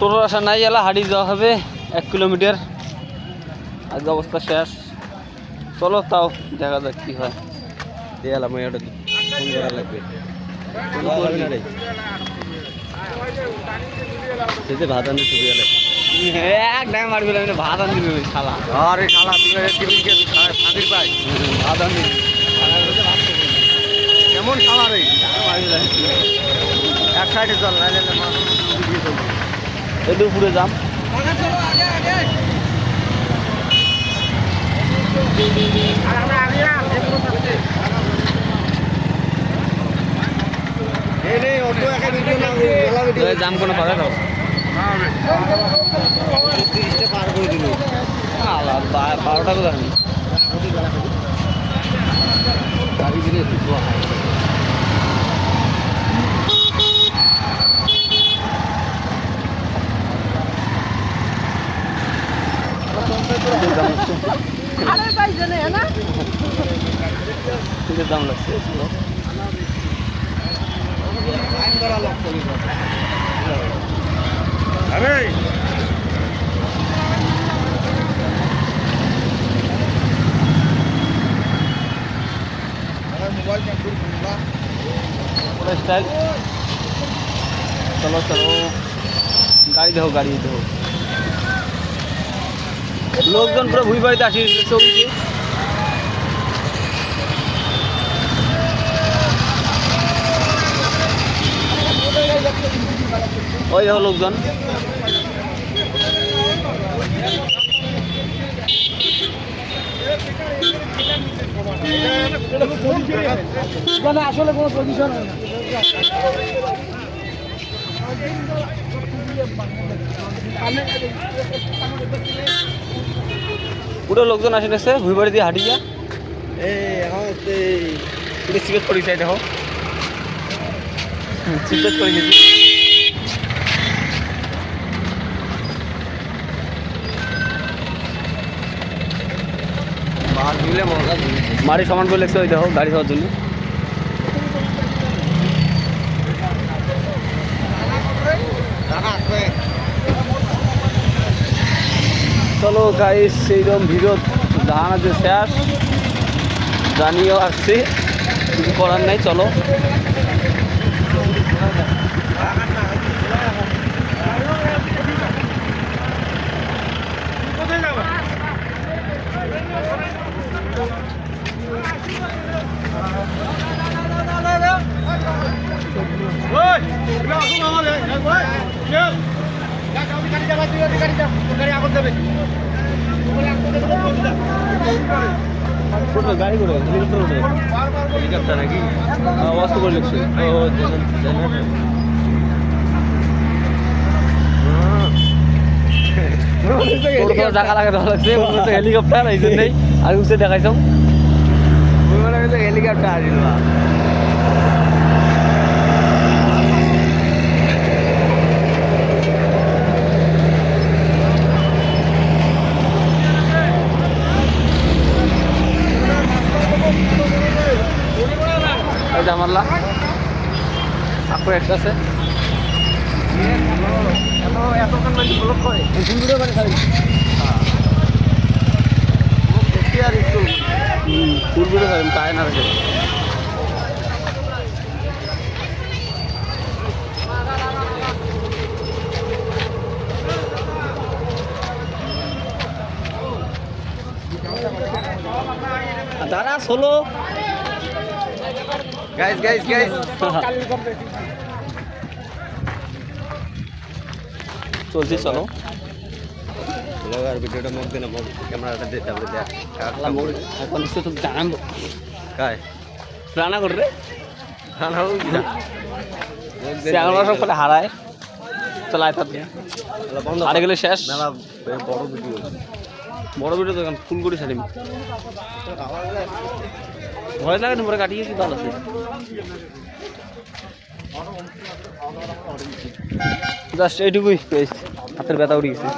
তোর আশা নাই এলা হাঁড়ি যাওয়া হবে 1 কিলোমিটার। আজকে অবস্থা শেষ। চলো তাও দেখা যাক কি হয়। এলাম ওটা ফোন করা লাগবে সেটা ভাত আনতে ছবি গেলে এক ডাই মারবি ভাত আন দিবি শালা। আরে শালা তুই ফাঁকির পাই ভাত আন দিবি কেমন শালা রে এক সাইডে চল নাইলে এই দুপুরে যাম। জাম কোনো পাবে তো 30টা পার করে দিল 12টা কোথায় গাড়ি দিলে দাম লাগছে। আরে स्टाइल चलो चलो गाड़ी देखो गाड़ी देखो लोकजन पूरा भुई बाड़ीते আসি ছবি দিয়ে ওই দেখো লোকজন আসলে কোনো পজিশন হয় না। পুরো লোকজন আসে গেছে ভুই বাড়ি দিয়ে হাঁটিয়া এখন পুরো সিগারেট করে চাই দেখো সিগারেট করে গেছি মারি সমান করে লেগছে ওই দেখো গাড়ি যাওয়ার জন্য। চলো গাইস সেইরকম ভিডিও ধারণা যে শেষ জানিও আসছি কিছু করার নাই। চলো গাড়ি করে হেলিকপ্টার নাকি অস্ত করে লিখছে টাকা লাগে লাগছে হেলিকপ্টার এই জন্যই আগে উঠে দেখাইছ হেলিকপ্টার আসিল জামাল্লা আপু একটা আছে তাই না দাঁড়া ষোলো গাইস গাইস গাইস চলছি চলো ব্লগার ভিডিওটা মুখ দিন ক্যামেরাটা দে তারপরে দেখ এখন তো জানাম কায় রান্না করে রে খানা হোক না আমরা সব করে হারায় চলাই থাকবে হারে গেলে শেষ মেলা বড় ভিডিও তো এখন ফুল করে ছাড়িম ভয় লাগে না পরে কাটিয়ে কি ভালো আছে জাস্ট এইটুকুই হাতের ব্যথা উঠে গেছে।